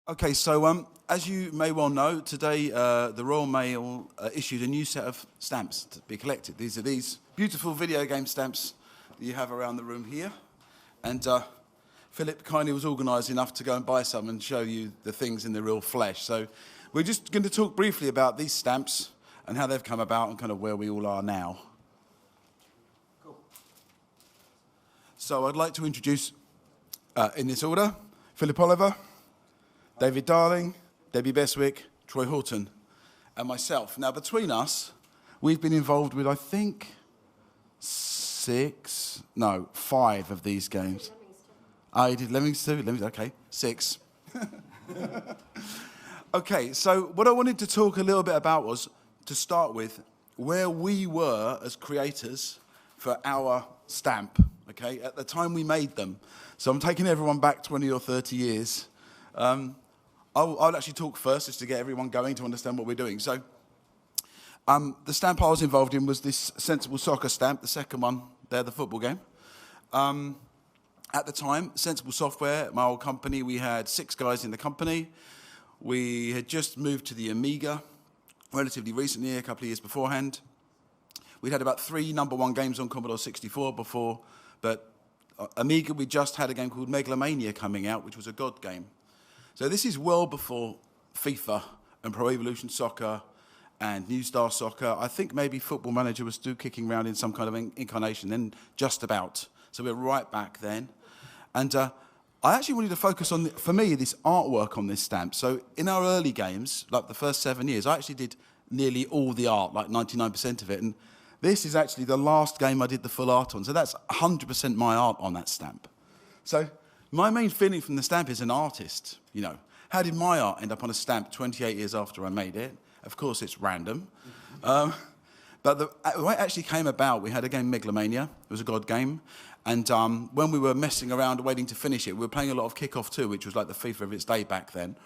Okay, so as you may well know, today the Royal Mail issued a new set of stamps to be collected. These are these beautiful video game stamps that you have around the room here. And Philip kindly was organised enough to go and buy some and show you the things in the real flesh. So we're just going to talk briefly about these stamps and how they've come about and kind of where we all are now. Cool. So I'd like to introduce, in this order, Philip Oliver, David Darling, Debbie Beswick, Troy Horton, and myself. Now, between us, we've been involved with, I think, 5 of these games. I did Livingston, okay, 6. Okay, so what I wanted to talk a little bit about was, to start with, where we were as creators for our stamp, okay, at the time we made them. So I'm taking everyone back 20 or 30 years. I'll actually talk first just to get everyone going to understand what we're doing. So the stamp I was involved in was this Sensible Soccer stamp, the second one there, the football game. At the time, Sensible Software, my old company, we had 6 guys in the company. We had just moved to the Amiga relatively recently, a couple of years beforehand. We'd had about 3 #1 games on Commodore 64 before, but Amiga, we just had a game called Megalomania coming out, which was a God game. So this is well before FIFA and Pro Evolution Soccer and New Star Soccer. I think maybe Football Manager was still kicking around in some kind of incarnation then, just about. So we're right back then. And I actually wanted to focus on, for me, this artwork on this stamp. So in our early games, like the first 7 years, I actually did nearly all the art, like 99% of it. And this is actually the last game I did the full art on. So that's 100% my art on that stamp. So my main feeling from the stamp is an artist, you know. How did my art end up on a stamp 28 years after I made it? Of course, it's random. But the way it actually came about, we had a game, Megalomania. It was a God game. And when we were messing around waiting to finish it, we were playing a lot of Kickoff 2, which was like the FIFA of its day back then.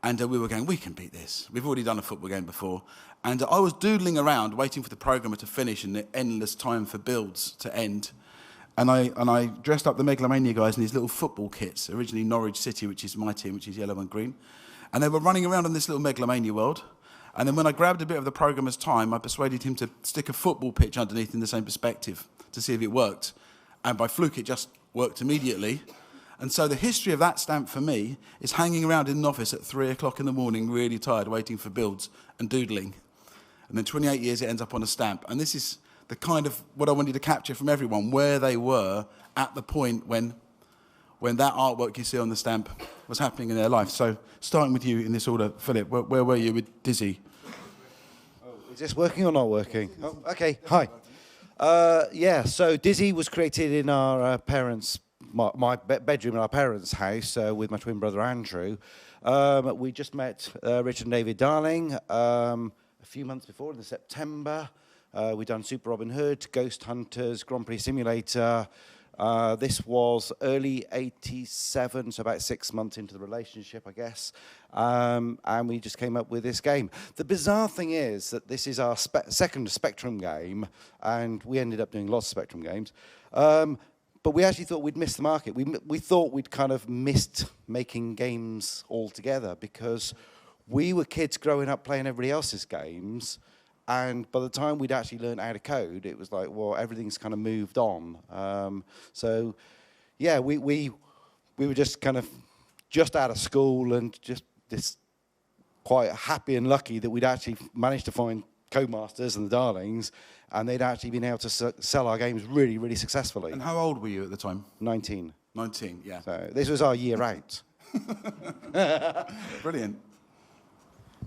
And we were going, we can beat this. We've already done a football game before. And I was doodling around, waiting for the programmer to finish and the endless time for builds to end. And I dressed up the Megalomania guys in these little football kits, originally Norwich City, which is my team, which is yellow and green. And they were running around in this little Megalomania world. And then when I grabbed a bit of the programmer's time, I persuaded him to stick a football pitch underneath in the same perspective to see if it worked. And by fluke, it just worked immediately. And so the history of that stamp for me is hanging around in an office at 3 o'clock in the morning, really tired, waiting for builds and doodling. And then 28 years, it ends up on a stamp. And this is the kind of what I wanted to capture from everyone, where they were at the point when that artwork you see on the stamp was happening in their life. So starting with you in this order, Philip, where were you with Dizzy? Oh, is this working or not working? Oh, okay, hi. Yeah, so Dizzy was created in our parents' my bedroom in our parents' house with my twin brother Andrew. We just met Richard and David Darling a few months before, in September. We'd done Super Robin Hood, Ghost Hunters, Grand Prix Simulator. This was early 87, so about 6 months into the relationship, I guess. And we just came up with this game. The bizarre thing is that this is our second Spectrum game, and we ended up doing lots of Spectrum games. But we actually thought we'd missed the market. We thought we'd kind of missed making games altogether, because we were kids growing up playing everybody else's games. And by the time we'd actually learned how to code, it was like, well, everything's kind of moved on. So, yeah, we were just kind of just out of school and just this quite happy and lucky that we'd actually managed to find Codemasters and the Darlings, and they'd actually been able to sell our games really, really successfully. And how old were you at the time? 19. 19, yeah. So this was our year out. Brilliant.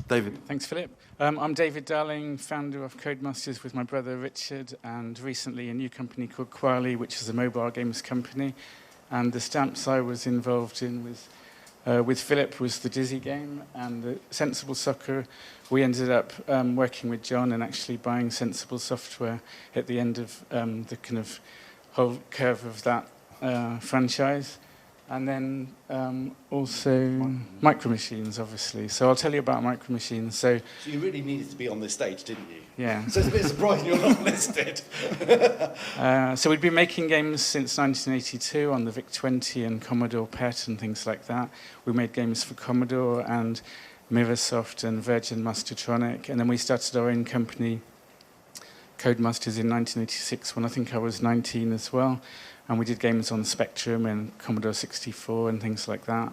David. Thanks, Philip. I'm David Darling, founder of Codemasters with my brother Richard, and recently a new company called Kwalee, which is a mobile games company. And the stamps I was involved in with Philip was the Dizzy game, and the Sensible Soccer. We ended up working with John and actually buying Sensible Software at the end of the kind of whole curve of that franchise. And then also Micro Machines, obviously. So I'll tell you about Micro Machines. So you really needed to be on this stage, didn't you? yeah. So it's a bit surprising you're not listed. So we'd been making games since 1982 on the VIC-20 and Commodore PET and things like that. We made games for Commodore and Microsoft and Virgin Mastertronic. And then we started our own company, Codemasters, in 1986, when I think I was 19 as well. And we did games on Spectrum and Commodore 64 and things like that.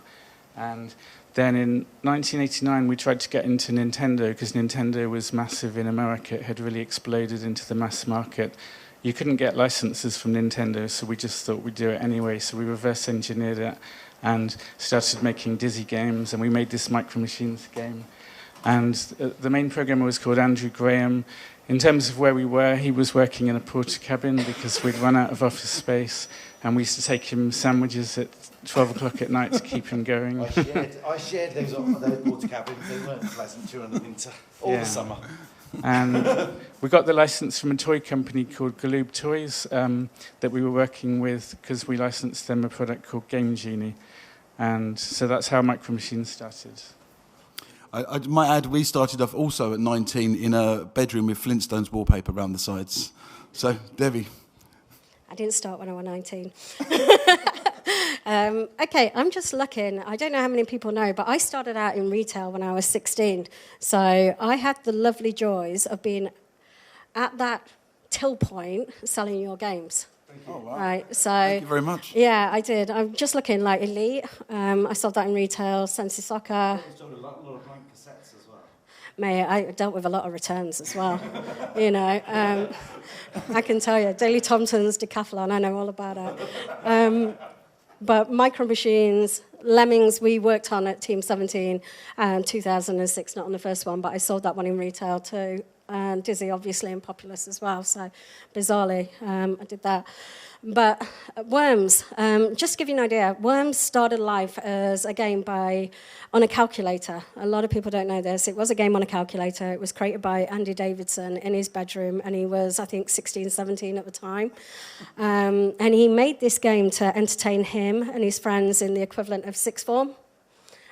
And then in 1989, we tried to get into Nintendo because Nintendo was massive in America. It had really exploded into the mass market. You couldn't get licenses from Nintendo, so we just thought we'd do it anyway. So we reverse engineered it and started making Dizzy games. And we made this Micro Machines game. And the main programmer was called Andrew Graham. In terms of where we were, he was working in a porter cabin because we'd run out of office space, and we used to take him sandwiches at 12 o'clock at night to keep him going. I shared those water cabins. They weren't pleasant during the winter or the summer. And we got the license from a toy company called Galoob Toys that we were working with because we licensed them a product called Game Genie. And so that's how Micro Machines started. I might add, we started off also at 19 in a bedroom with Flintstones wallpaper around the sides. So, Debbie. I didn't start when I was 19. Okay, I'm just looking. I don't know how many people know, but I started out in retail when I was 16. So I had the lovely joys of being at that till point selling your games. Oh, wow. Right, so Thank you very much. Yeah, I did. I'm just looking like Elite. I sold that in retail. Sensi Soccer. Mate, I dealt with a lot of returns as well. You know, I can tell you, Daily Thompson's Decathlon, I know all about it. But Micro Machines, Lemmings, we worked on at Team 17, 2006, not on the first one, but I sold that one in retail too. And Dizzy, obviously, and Populous as well. So, bizarrely, I did that. But Worms, just to give you an idea, Worms started life as a game on a calculator. A lot of people don't know this. It was a game on a calculator. It was created by Andy Davidson in his bedroom, and he was, I think, 16, 17 at the time. And he made this game to entertain him and his friends in the equivalent of sixth form.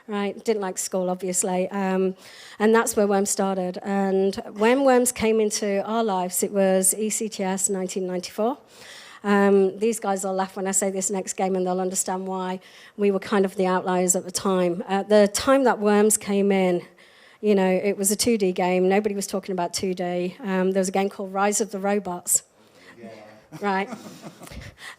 Right, didn't like school, obviously, and that's where Worms started. And when Worms came into our lives, it was ECTS 1994. These guys will laugh when I say this next game, and they'll understand why. We were kind of the outliers at the time. At the time that Worms came in, you know, it was a 2D game. Nobody was talking about 2D. There was a game called Rise of the Robots. Right,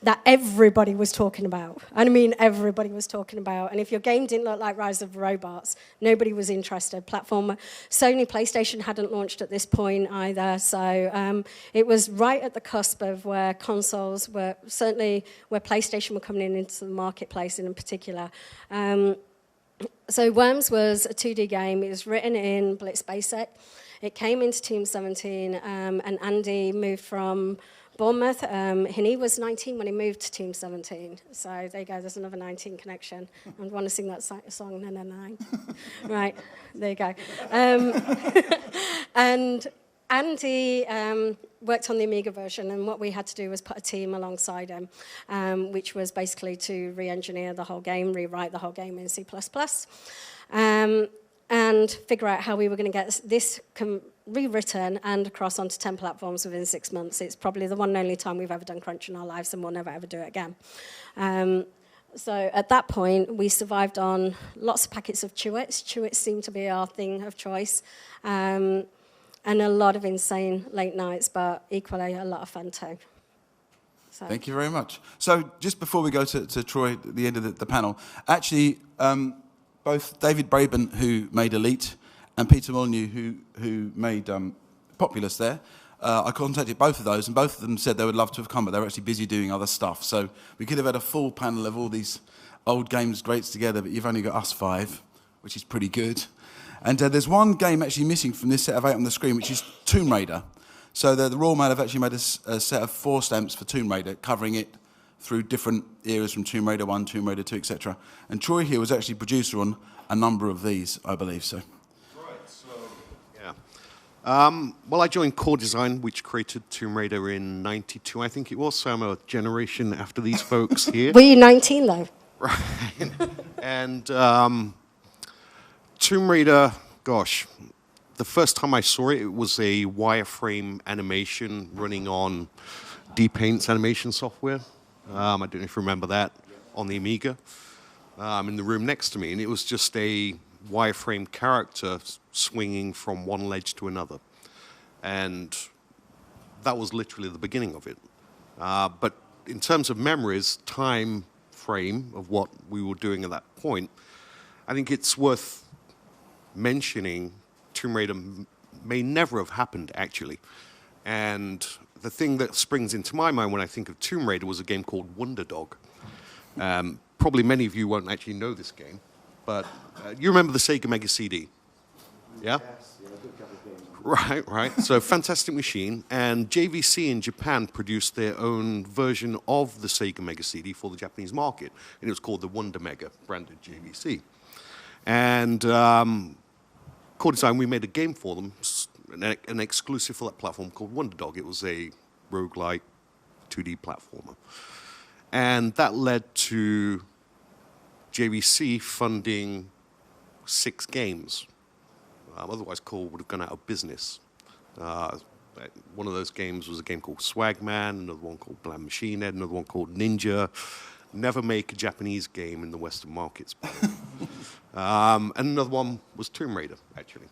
that everybody was talking about. And I mean everybody was talking about. And if your game didn't look like Rise of the Robots, nobody was interested. Platformer, Sony PlayStation hadn't launched at this point either. So it was right at the cusp of where consoles were, certainly where PlayStation were coming into the marketplace in particular. So Worms was a 2D game. It was written in Blitz Basic. It came into Team 17, and Andy moved from Bournemouth. He was 19 when he moved to Team 17. So there you go, there's another 19 connection. I want to sing that song, no, no, no. Right, there you go. And Andy worked on the Amiga version, and what we had to do was put a team alongside him, which was basically to re-engineer the whole game, rewrite the whole game in C++, and figure out how we were going to get this rewritten and across onto 10 platforms within 6 months. It's probably the one and only time we've ever done crunch in our lives, and we'll never ever do it again. So at that point, we survived on lots of packets of Chewits. Chewits seemed to be our thing of choice. And a lot of insane late nights, but equally a lot of fun too. So. Thank you very much. So just before we go to Troy at the end of the panel, actually, both David Braben, who made Elite, and Peter Molyneux, who made Populous there, I contacted both of those, and both of them said they would love to have come, but they were actually busy doing other stuff. So we could have had a full panel of all these old games greats together, but you've only got us five, which is pretty good. And there's one game actually missing from this set of 8 on the screen, which is Tomb Raider. So the Royal Mail have actually made a set of 4 stamps for Tomb Raider, covering it through different eras from Tomb Raider 1, Tomb Raider 2, etc. And Troy here was actually producer on a number of these, I believe so. Right, so, yeah. Well, I joined Core Design, which created Tomb Raider in '92, I think it was, so I'm a generation after these folks here. Were you 19 though? And Tomb Raider, gosh, the first time I saw it, it was a wireframe animation running on D-Paint's animation software. I don't know if you remember that, on the Amiga, in the room next to me. And it was just a wireframe character swinging from one ledge to another. And that was literally the beginning of it. But in terms of memories, time frame of what we were doing at that point, I think it's worth mentioning Tomb Raider may never have happened, actually. And the thing that springs into my mind when I think of Tomb Raider was a game called Wonder Dog. Probably many of you won't actually know this game, but you remember the Sega Mega CD? Yeah? Right. So fantastic machine, and JVC in Japan produced their own version of the Sega Mega CD for the Japanese market, and it was called the Wonder Mega, branded JVC. And Core Design, we made a game for them, an exclusive for that platform called Wonder Dog. It was a roguelike 2D platformer. And that led to JVC funding 6 games. Otherwise, Core would have gone out of business. One of those games was a game called Swagman, another one called Bland Machine Head, another one called Ninja. Never make a Japanese game in the Western markets. And another one was Tomb Raider, actually.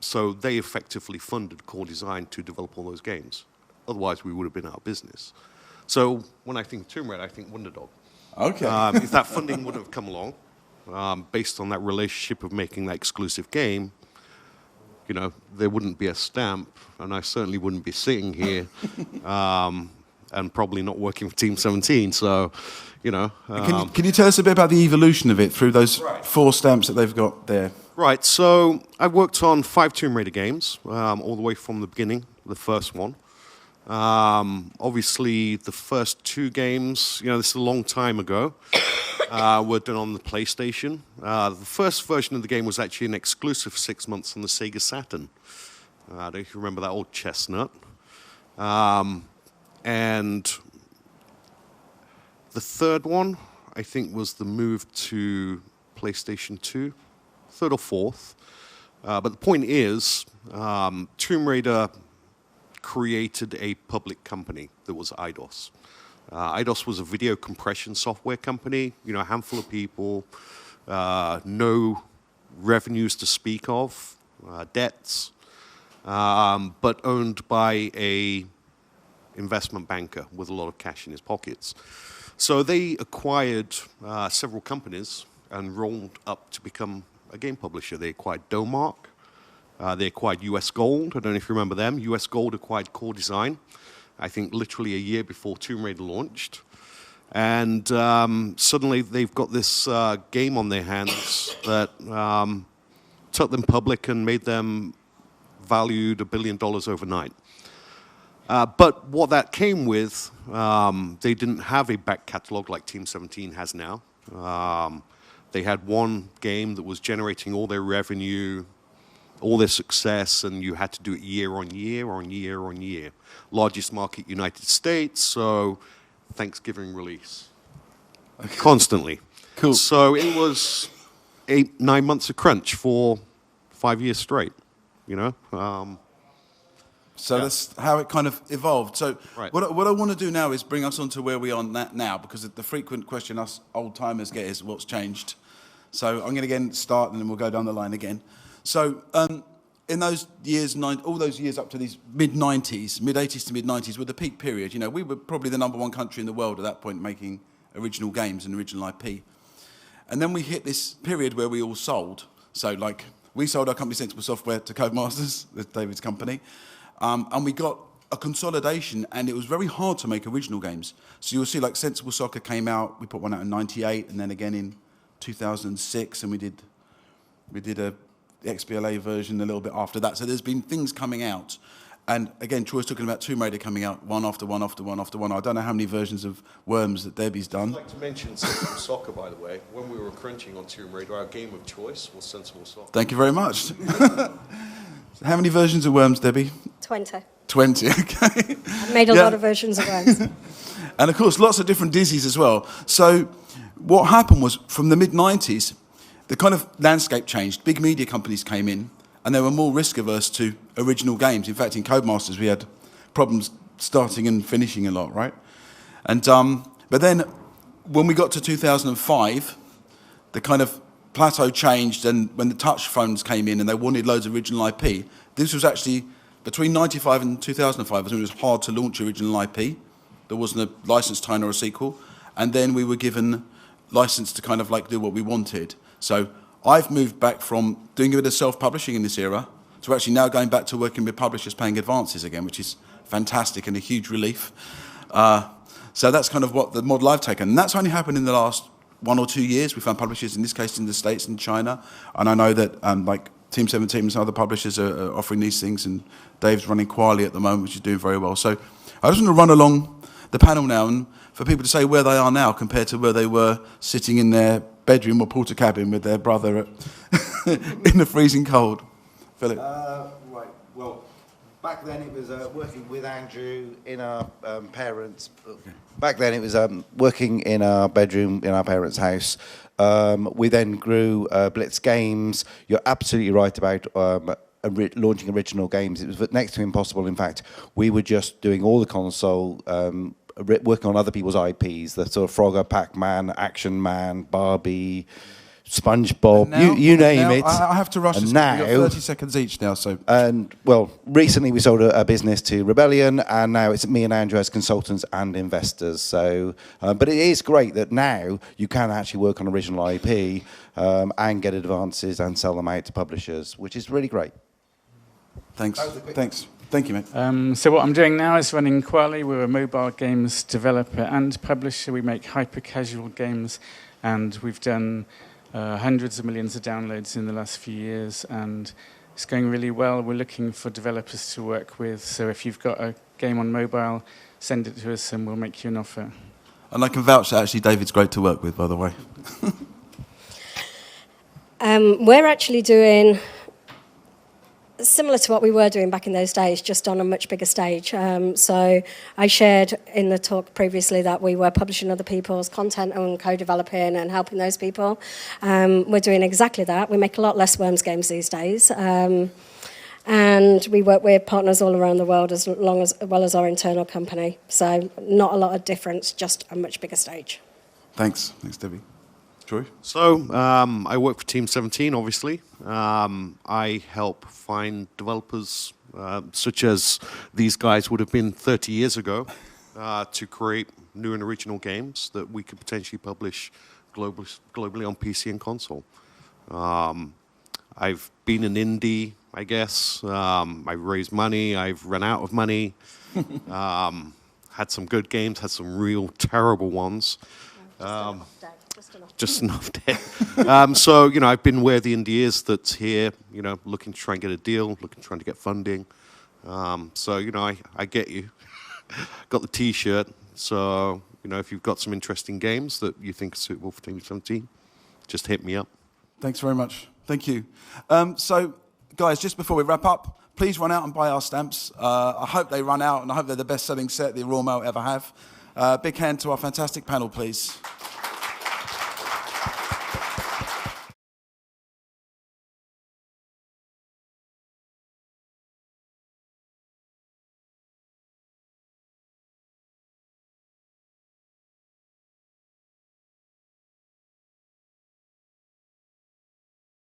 So they effectively funded Core Design to develop all those games. Otherwise, we would have been out of business. So when I think Tomb Raider, I think Wonder Dog. Okay. If that funding would have come along, based on that relationship of making that exclusive game, you know, there wouldn't be a stamp, and I certainly wouldn't be sitting here, and probably not working for Team 17. So, you know. Can you tell us a bit about the evolution of it through those 4 stamps that they've got there? Right. So I worked on 5 Tomb Raider games, all the way from the beginning, the first one. Obviously, the first 2 games, you know, this is a long time ago, were done on the PlayStation. The first version of the game was actually an exclusive for 6 months on the Sega Saturn. I don't know if you remember that old chestnut. And the third one, I think, was the move to PlayStation 2, 3rd or 4th. But the point is, Tomb Raider created a public company that was IDOS. IDOS was a video compression software company, you know, a handful of people, no revenues to speak of, debts, but owned by a investment banker with a lot of cash in his pockets. So they acquired several companies and rolled up to become a game publisher. They acquired Domark. They acquired US Gold. I don't know if you remember them. US Gold acquired Core Design, I think literally a year before Tomb Raider launched. And suddenly they've got this game on their hands that took them public and made them valued $1 billion overnight. But what that came with, they didn't have a back catalog like Team 17 has now. They had one game that was generating all their revenue, all their success, and you had to do it year on year on year on year. Largest market, United States, so Thanksgiving release. Okay. Constantly. Cool. So it was 8-9 months of crunch for 5 years straight, you know? So that's how it kind of evolved. So Right. what I want to do now is bring us on to where we are now, because the frequent question us old-timers get is what's changed. So I'm going to again start, and then we'll go down the line again. So in those years, all those years up to these mid-90s, mid-80s to mid-90s were the peak period. You know, we were probably the #1 country in the world at that point making original games and original IP. And then we hit this period where we all sold. So, like, we sold our company Sensible Software to Codemasters, David's company. And we got a consolidation, and it was very hard to make original games. So you'll see, like, Sensible Soccer came out. We put one out in '98, and then again in 2006, and we did a XBLA version a little bit after that. So there's been things coming out. And again, Troy's talking about Tomb Raider coming out one after one after one after one. I don't know how many versions of Worms that Debbie's done. I'd like to mention Sensible Soccer, by the way. When we were crunching on Tomb Raider, our game of choice was Sensible Soccer. Thank you very much. How many versions of Worms, Debbie? 20. 20, okay. I've made a lot of versions of Worms. And of course, lots of different Dizzies as well. So what happened was, from the mid-90s, the kind of landscape changed. Big media companies came in, and they were more risk-averse to original games. In fact, in Codemasters, we had problems starting and finishing a lot, right? And but then, when we got to 2005, the kind of plateau changed, and when the touch phones came in and they wanted loads of original IP, this was actually between 95 and 2005, when it was hard to launch original IP. There wasn't a license tie or a sequel. And then we were given license to kind of like do what we wanted. So I've moved back from doing a bit of self-publishing in this era to actually now going back to working with publishers paying advances again, which is fantastic and a huge relief. So that's kind of what the model I've taken. And that's only happened in the last 1 or 2 years. We found publishers, in this case, in the States and China. And I know that like Team 17 and some other publishers are offering these things. And Dave's running Kwalee at the moment, which is doing very well. So I just want to run along the panel now and for people to say where they are now compared to where they were sitting in their bedroom or porter cabin with their brother in the freezing cold. Philip. Right. Well, back then it was working with Andrew in our parents'. Back then it was working in our bedroom in our parents' house. We then grew Blitz Games. You're absolutely right about launching original games. It was next to impossible. In fact, we were just doing all the console. Working on other people's IPs, the sort of Frogger, Pac-Man, Action Man, Barbie, SpongeBob, you name it. I have to rush and this. now, We've got 30 seconds each now. So. And, well, recently we sold a business to Rebellion, and now it's me and Andrew as consultants and investors. So, but it is great that now you can actually work on original IP and get advances and sell them out to publishers, which is really great. Thanks. Thank you, mate. So what I'm doing now is running Kwalee. We're a mobile games developer and publisher. We make hyper-casual games, and we've done hundreds of millions of downloads in the last few years, and it's going really well. We're looking for developers to work with, so if you've got a game on mobile, send it to us and we'll make you an offer. And I can vouch that actually David's great to work with, by the way. We're actually doing similar to what we were doing back in those days, just on a much bigger stage. So I shared in the talk previously that we were publishing other people's content and co-developing and helping those people. We're doing exactly that. We make a lot less Worms games these days. And we work with partners all around the world as well as our internal company. So not a lot of difference, just a much bigger stage. Thanks, Debbie. Troy? So I work for Team 17, obviously. I help find developers such as these guys would have been 30 years ago to create new and original games that we could potentially publish globally on PC and console. I've been an indie, I guess. I've raised money. I've run out of money. Had some good games, had some real terrible ones. Just enough dead. So, I've been where the indie is that's here, looking to try and get a deal, trying to get funding. So, I get you. Got the T-shirt. So, if you've got some interesting games that you think are suitable for Team 17, just hit me up. Thanks very much. Thank you. So, guys, just before we wrap up, please run out and buy our stamps. I hope they run out, and I hope they're the best-selling set the Raw Mail ever have. Big hand to our fantastic panel, please.